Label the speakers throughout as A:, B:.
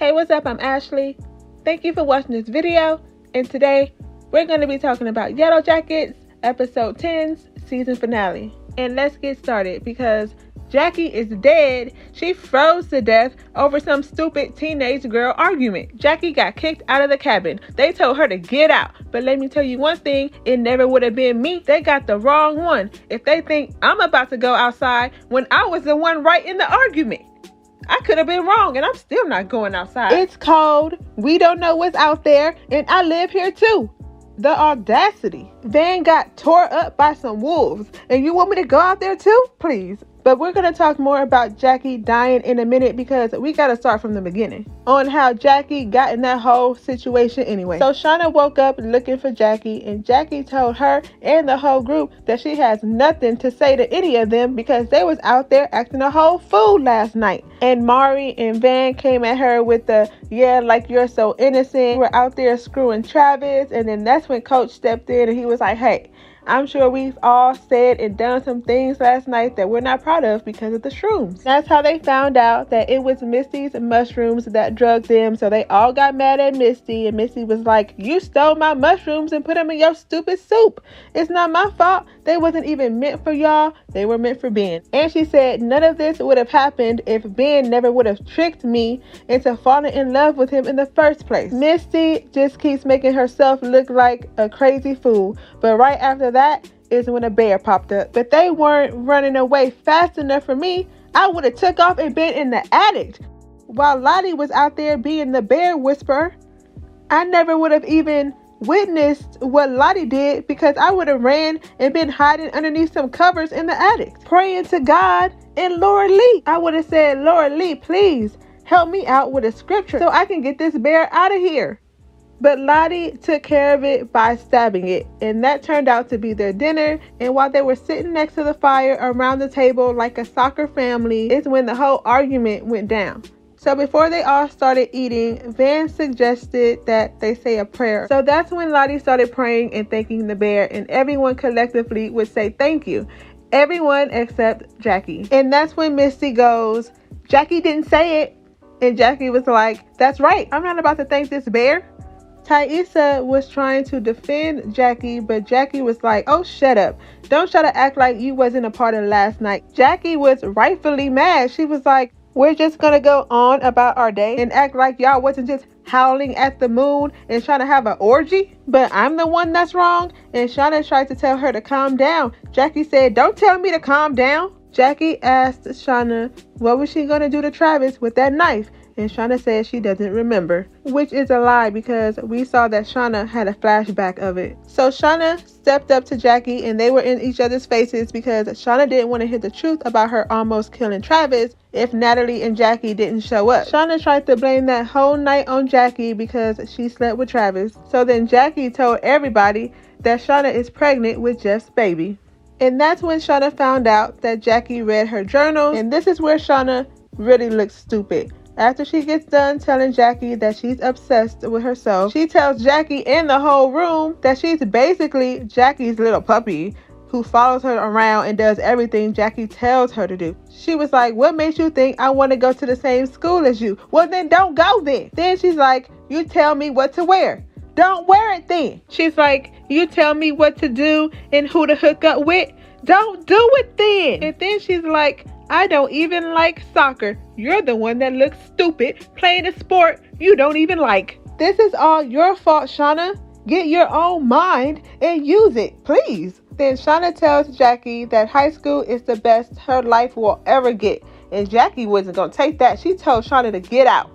A: Hey, what's up? I'm Ashley. Thank you for watching this video. And today, we're going to be talking about Yellowjackets, episode 10's season finale. And let's get started because Jackie is dead. She froze to death over some stupid teenage girl argument. Jackie got kicked out of the cabin. They told her to get out. But let me tell you one thing, it never would have been me. They got the wrong one. If they think I'm about to go outside when I was the one right in the argument. I could have been wrong, and I'm still not going outside. It's cold. We don't know what's out there, and I live here too. The audacity. Van got tore up by some wolves, and you want me to go out there too? Please. But we're going to talk more about Jackie dying in a minute because we got to start from the beginning on how Jackie got in that whole situation anyway. So Shauna woke up looking for Jackie, and Jackie told her and the whole group that she has nothing to say to any of them because they was out there acting a whole fool last night. And Mari and Van came at her with the, yeah, like you're so innocent. We're out there screwing Travis. And then that's when Coach stepped in and he was like, hey, I'm sure we've all said and done some things last night that we're not proud of because of the shrooms. That's how they found out that it was Misty's mushrooms that drugged them. So they all got mad at Misty, and Misty was like, you stole my mushrooms and put them in your stupid soup. It's not my fault. They wasn't even meant for y'all. They were meant for Ben. And she said none of this would have happened if Ben never would have tricked me into falling in love with him in the first place. Misty just keeps making herself look like a crazy fool. But right after that is when a bear popped up. But they weren't running away fast enough for me. I would have took off and been in the attic while Lottie was out there being the bear whisperer. I never would have even witnessed what Lottie did because I would have ran and been hiding underneath some covers in the attic, praying to God and Laura Lee. I would have said, Laura Lee, please help me out with a scripture so I can get this bear out of here. But Lottie took care of it by stabbing it, and that turned out to be their dinner. And while they were sitting next to the fire around the table like a soccer family is when the whole argument went down. So before they all started eating, Van suggested that they say a prayer. So that's when Lottie started praying and thanking the bear, and everyone collectively would say thank you. Everyone except Jackie. And that's when Misty goes, Jackie didn't say it. And Jackie was like, that's right. I'm not about to thank this bear. Taissa was trying to defend Jackie, but Jackie was like, oh, shut up. Don't try to act like you wasn't a part of last night. Jackie was rightfully mad. She was like, we're just going to go on about our day and act like y'all wasn't just howling at the moon and trying to have an orgy. But I'm the one that's wrong. And Shauna tried to tell her to calm down. Jackie said, don't tell me to calm down. Jackie asked Shauna what was she going to do to Travis with that knife. And Shauna said she doesn't remember, which is a lie because we saw that Shauna had a flashback of it. So Shauna stepped up to Jackie and they were in each other's faces because Shauna didn't want to hear the truth about her almost killing Travis if Natalie and Jackie didn't show up. Shauna tried to blame that whole night on Jackie because she slept with Travis. So then Jackie told everybody that Shauna is pregnant with Jeff's baby. And that's when Shauna found out that Jackie read her journal. And this is where Shauna really looks stupid. After she gets done telling Jackie that she's obsessed with herself, she tells Jackie and the whole room that she's basically Jackie's little puppy who follows her around and does everything Jackie tells her to do. She was like, what makes you think I want to go to the same school as you? Well, then don't go then. Then she's like, you tell me what to wear. Don't wear it then. She's like, you tell me what to do and who to hook up with. Don't do it then. And then she's like, I don't even like soccer. You're the one that looks stupid playing a sport you don't even like. This is all your fault, Shauna. Get your own mind and use it, please. Then Shauna tells Jackie that high school is the best her life will ever get. And Jackie wasn't going to take that. She told Shauna to get out.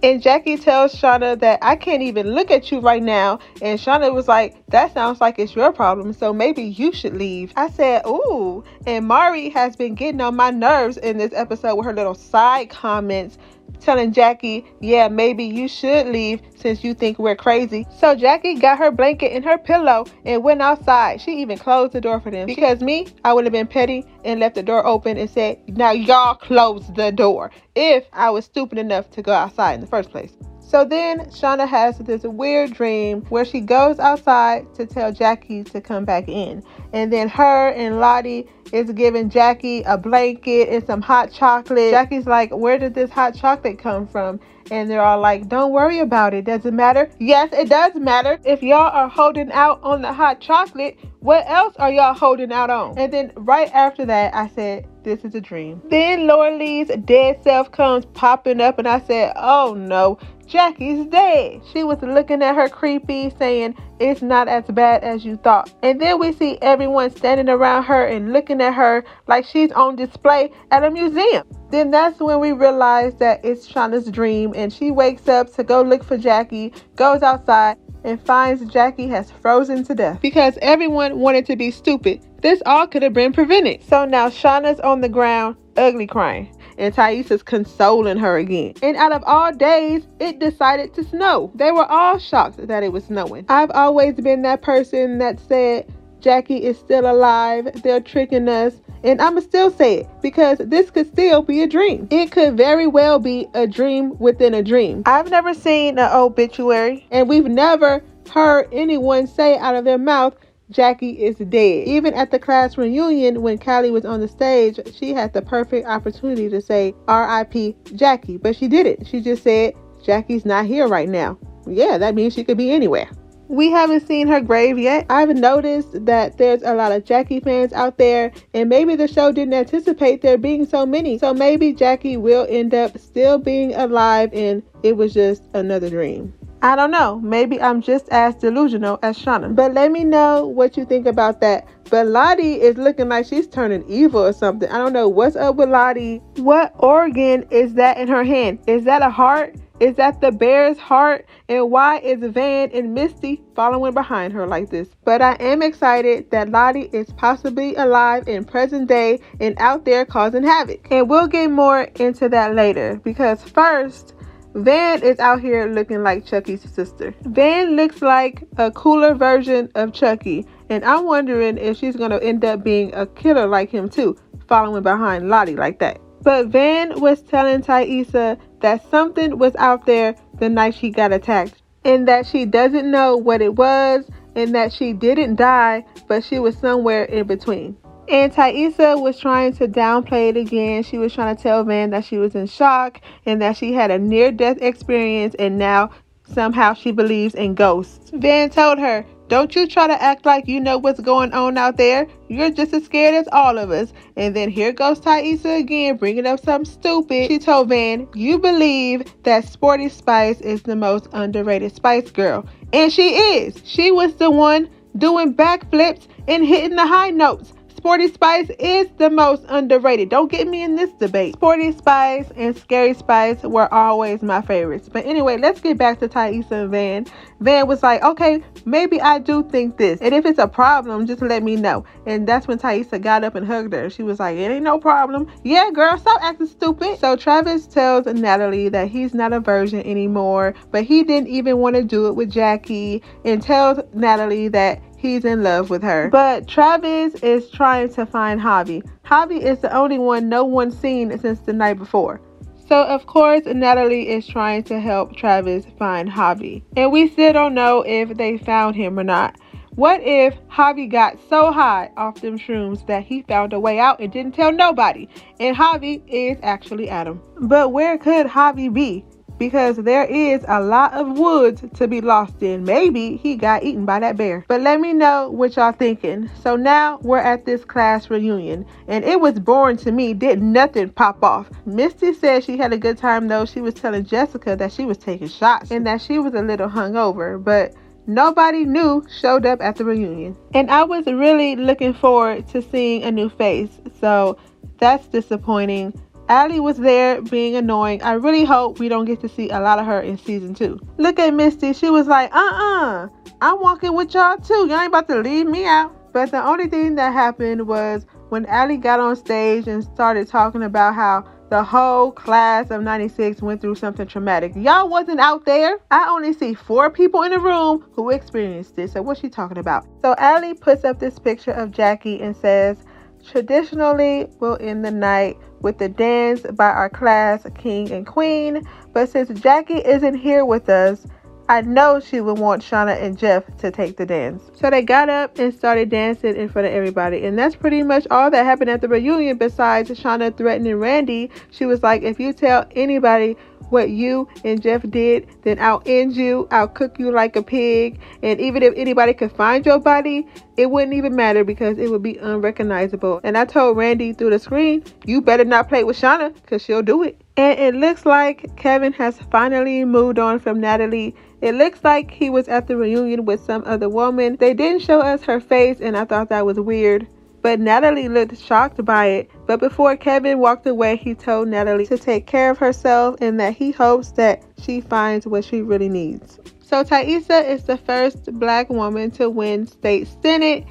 A: And Jackie tells Shauna that I can't even look at you right now. And Shauna was like, that sounds like it's your problem, so maybe you should leave. I said, ooh. And Mari has been getting on my nerves in this episode with her little side comments telling Jackie, yeah, maybe you should leave since you think we're crazy. So Jackie got her blanket and her pillow and went outside. She even closed the door for them. Because me, I would have been petty and left the door open and said, now y'all close the door, if I was stupid enough to go outside in the first place. So then Shauna has this weird dream where she goes outside to tell Jackie to come back in. And then her and Lottie is giving Jackie a blanket and some hot chocolate. Jackie's like, where did this hot chocolate come from? And they're all like, don't worry about it. Does it matter? Yes, it does matter. If y'all are holding out on the hot chocolate, what else are y'all holding out on? And then right after that, I said, this is a dream. Then Laura Lee's dead self comes popping up and I said, oh no, Jackie's dead. She was looking at her creepy, saying, it's not as bad as you thought. And then we see everyone standing around her and looking at her like she's on display at a museum. Then that's when we realize that it's Shauna's dream, and she wakes up to go look for Jackie, goes outside, and finds Jackie has frozen to death because everyone wanted to be stupid. This all could have been prevented. So now Shauna's on the ground, ugly crying, and Thais's consoling her again. And out of all days, it decided to snow. They were all shocked that it was snowing. I've always been that person that said Jackie is still alive, they're tricking us. And I'ma still say it because this could still be a dream. It could very well be a dream within a dream. I've never seen an obituary, and we've never heard anyone say out of their mouth, Jackie is dead. Even at the class reunion, when Callie was on the stage, she had the perfect opportunity to say R.I.P. Jackie, but she didn't. She just said, Jackie's not here right now. Yeah, that means she could be anywhere. We haven't seen her grave yet. I've noticed that there's a lot of Jackie fans out there, and maybe the show didn't anticipate there being so many. So maybe Jackie will end up still being alive and it was just another dream. I don't know. Maybe I'm just as delusional as Shauna. But let me know what you think about that. But Lottie is looking like she's turning evil or something. I don't know what's up with Lottie. What organ is that in her hand? Is that a heart? Is that the bear's heart? And why is Van and Misty following behind her like this? But I am excited that Lottie is possibly alive in present day and out there causing havoc. And we'll get more into that later, because first, Van is out here looking like Chucky's sister. Van looks like a cooler version of Chucky, and I'm wondering if she's going to end up being a killer like him too, following behind Lottie like that. But Van was telling Thaisa that something was out there the night she got attacked, and that she doesn't know what it was, and that she didn't die, but she was somewhere in between. And Thaisa was trying to downplay it again. She was trying to tell Van that she was in shock and that she had a near-death experience, and now somehow she believes in ghosts. Van told her, don't you try to act like you know what's going on out there. You're just as scared as all of us. And then here goes Thaisa again, bringing up something stupid. She told Van, you believe that Sporty Spice is the most underrated Spice Girl. And she is. She was the one doing backflips and hitting the high notes. Sporty Spice is the most underrated. Don't get me in this debate. Sporty Spice and Scary Spice were always my favorites. But anyway, let's get back to Thaisa and Van. Van was like, okay, maybe I do think this. And if it's a problem, just let me know. And that's when Thaisa got up and hugged her. She was like, it ain't no problem. Yeah, girl, stop acting stupid. So Travis tells Natalie that he's not a virgin anymore, but he didn't even want to do it with Jackie, and tells Natalie that he's in love with her. But Travis is trying to find Javi. Javi is the only one no one's seen since the night before. So of course Natalie is trying to help Travis find Javi. And we still don't know if they found him or not. What if Javi got so high off them shrooms that he found a way out and didn't tell nobody? And Javi is actually Adam. But where could Javi be? Because there is a lot of woods to be lost in. Maybe he got eaten by that bear. But let me know what y'all thinking. So now we're at this class reunion, and it was boring to me. Did nothing pop off. Misty said she had a good time though. She was telling Jessica that she was taking shots and that she was a little hungover, but nobody new showed up at the reunion. And I was really looking forward to seeing a new face, so that's disappointing. Allie was there being annoying. I really hope we don't get to see a lot of her in season 2. Look at Misty. She was like, I'm walking with y'all too. Y'all ain't about to leave me out. But the only thing that happened was when Allie got on stage and started talking about how the whole class of 96 went through something traumatic. Y'all wasn't out there. I only see 4 people in the room who experienced this. So what's she talking about? So Allie puts up this picture of Jackie and says, traditionally, we'll end the night with the dance by our class king and queen, but since Jackie isn't here with us, I know she would want Shauna and Jeff to take the dance. So they got up and started dancing in front of everybody. And that's pretty much all that happened at the reunion besides Shauna threatening Randy. She was like, if you tell anybody what you and Jeff did, then I'll end you, I'll cook you like a pig, and even if anybody could find your body, it wouldn't even matter because it would be unrecognizable. And I told Randy through the screen, you better not play with Shauna because she'll do it. And it looks like Kevin has finally moved on from Natalie. It looks like he was at the reunion with some other woman. They didn't show us her face, and I thought that was weird. But Natalie looked shocked by it. But before Kevin walked away, he told Natalie to take care of herself and that he hopes that she finds what she really needs. So Taissa is the first black woman to win state senate,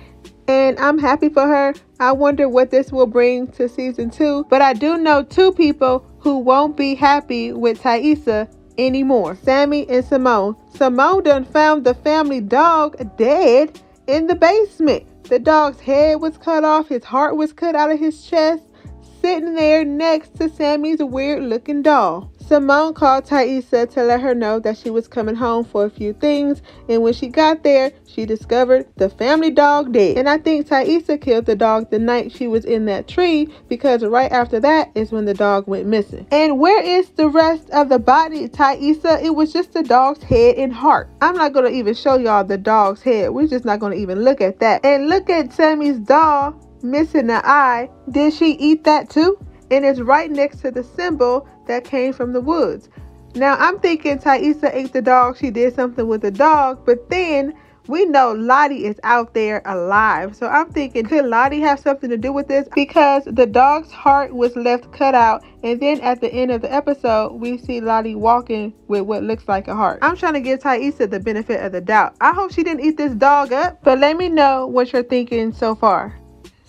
A: and I'm happy for her. I wonder what this will bring to season 2. But I do know 2 people who won't be happy with Taissa anymore. Sammy and Simone. Simone done found the family dog dead in the basement. The dog's head was cut off, his heart was cut out of his chest, sitting there next to Sammy's weird looking doll. Simone called Taissa to let her know that she was coming home for a few things, and when she got there, she discovered the family dog dead. And I think Taissa killed the dog the night she was in that tree, because right after that is when the dog went missing. And where is the rest of the body, Taissa? It was just the dog's head and heart. I'm not going to even show y'all the dog's head. We're just not going to even look at that. And look at Sammy's doll missing an eye. Did she eat that too? And it's right next to the symbol that came from the woods. Now I'm thinking Taissa ate the dog. She did something with the dog, but then we know Lottie is out there alive. So I'm thinking, could Lottie have something to do with this? Because the dog's heart was left cut out, and then at the end of the episode, we see Lottie walking with what looks like a heart. I'm trying to give Taissa the benefit of the doubt. I hope she didn't eat this dog up, but let me know what you're thinking so far.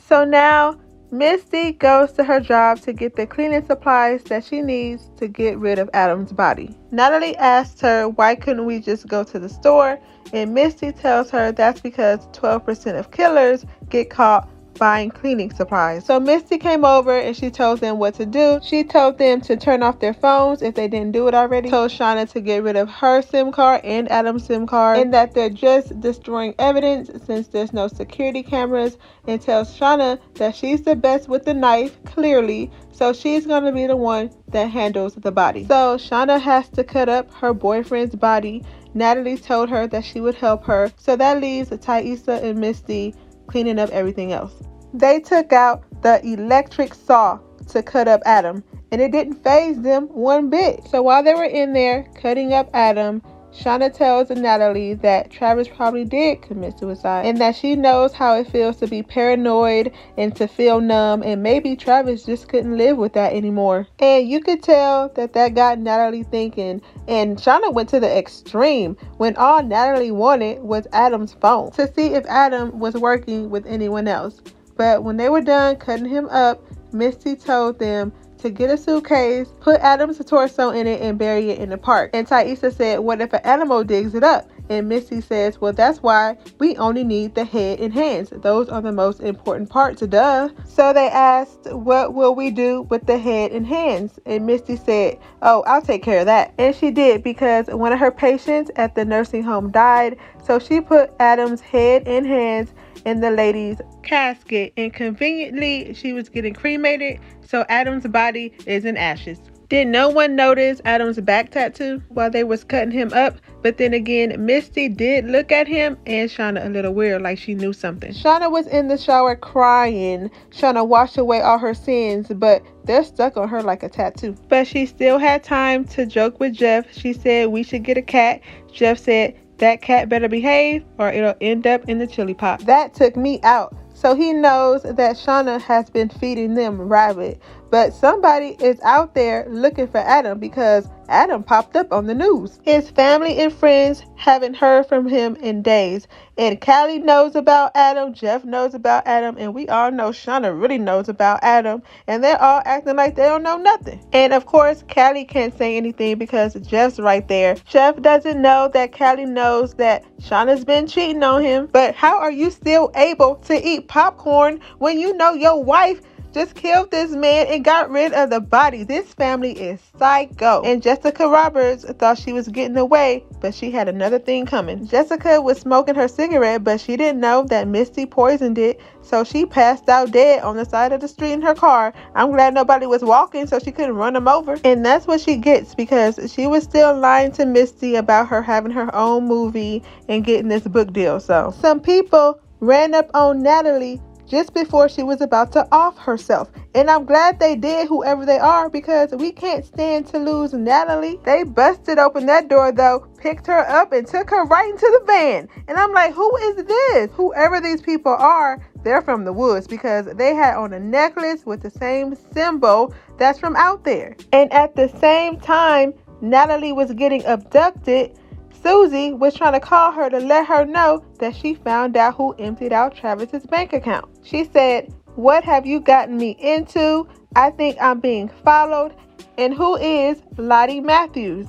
A: So now Misty goes to her job to get the cleaning supplies that she needs to get rid of Adam's body. Natalie asks her, why couldn't we just go to the store? And Misty tells her that's because 12% of killers get caught buying cleaning supplies. So Misty came over and she told them what to do. She told them to turn off their phones if they didn't do it already. Told Shauna to get rid of her SIM card and Adam's SIM card, and that they're just destroying evidence since there's no security cameras, and tells Shauna that she's the best with the knife, clearly, so she's going to be the one that handles the body. So Shauna has to cut up her boyfriend's body. Natalie told her that she would help her, so that leaves Taissa and Misty cleaning up everything else. They took out the electric saw to cut up Adam, and it didn't faze them one bit. So while they were in there cutting up Adam, Shauna tells Natalie that Travis probably did commit suicide, and that she knows how it feels to be paranoid and to feel numb, and maybe Travis just couldn't live with that anymore. And you could tell that that got Natalie thinking, and Shauna went to the extreme when all Natalie wanted was Adam's phone to see if Adam was working with anyone else. But when they were done cutting him up, Misty told them to get a suitcase, put Adam's torso in it, and bury it in the park. And Taissa said, what if an animal digs it up? And Misty says, well, that's why we only need the head and hands. Those are the most important parts, duh. So they asked, what will we do with the head and hands? And Misty said, oh, I'll take care of that. And she did, because one of her patients at the nursing home died. So she put Adam's head and hands in the lady's casket, and conveniently she was getting cremated, so Adam's body is in ashes. Did no one notice Adam's back tattoo while they was cutting him up? But then again, Misty did look at him and Shauna a little weird, like she knew something. Shauna was in the shower crying, trying to wash away all her sins, but they're stuck on her like a tattoo. But she still had time to joke with Jeff. She said we should get a cat. Jeff said that cat better behave or it'll end up in the chili pot. That took me out. So he knows that Shauna has been feeding them rabbit. But somebody is out there looking for Adam, because Adam popped up on the news. His family and friends haven't heard from him in days. And Callie knows about Adam, Jeff knows about Adam, and we all know Shauna really knows about Adam. And they're all acting like they don't know nothing. And of course, Callie can't say anything because Jeff's right there. Jeff doesn't know that Callie knows that Shauna's been cheating on him. But how are you still able to eat popcorn when you know your wife just killed this man and got rid of the body. This family is psycho. And Jessica Roberts thought she was getting away, but she had another thing coming. Jessica was smoking her cigarette, but she didn't know that Misty poisoned it, so she passed out dead on the side of the street in her car. I'm glad nobody was walking so she couldn't run them over. And that's what she gets, because she was still lying to Misty about her having her own movie and getting this book deal. So some people ran up on Natalie just before she was about to off herself. And I'm glad they did, whoever they are, because we can't stand to lose Natalie. They busted open that door though, picked her up and took her right into the van. And I'm like, who is this? Whoever these people are, they're from the woods, because they had on a necklace with the same symbol that's from out there. And at the same time Natalie was getting abducted, Susie was trying to call her to let her know that she found out who emptied out Travis's bank account. She said, "What have you gotten me into? I think I'm being followed." And who is Lottie Matthews?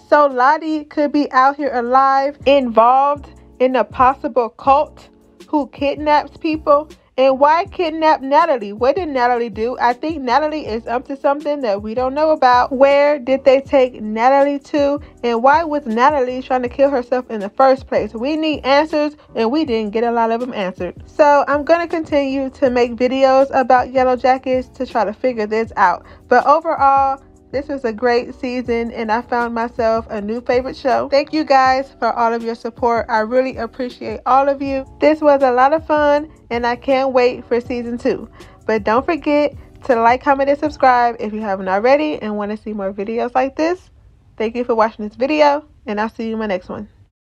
A: So Lottie could be out here alive, involved in a possible cult who kidnaps people. And why kidnap Natalie? What did Natalie do? I think Natalie is up to something that we don't know about. Where did they take Natalie to? And why was Natalie trying to kill herself in the first place? We need answers, and we didn't get a lot of them answered. So I'm going to continue to make videos about Yellowjackets to try to figure this out. But overall, this was a great season, and I found myself a new favorite show. Thank you guys for all of your support. I really appreciate all of you. This was a lot of fun, and I can't wait for season 2. But don't forget to like, comment, and subscribe if you haven't already and want to see more videos like this. Thank you for watching this video, and I'll see you in my next one.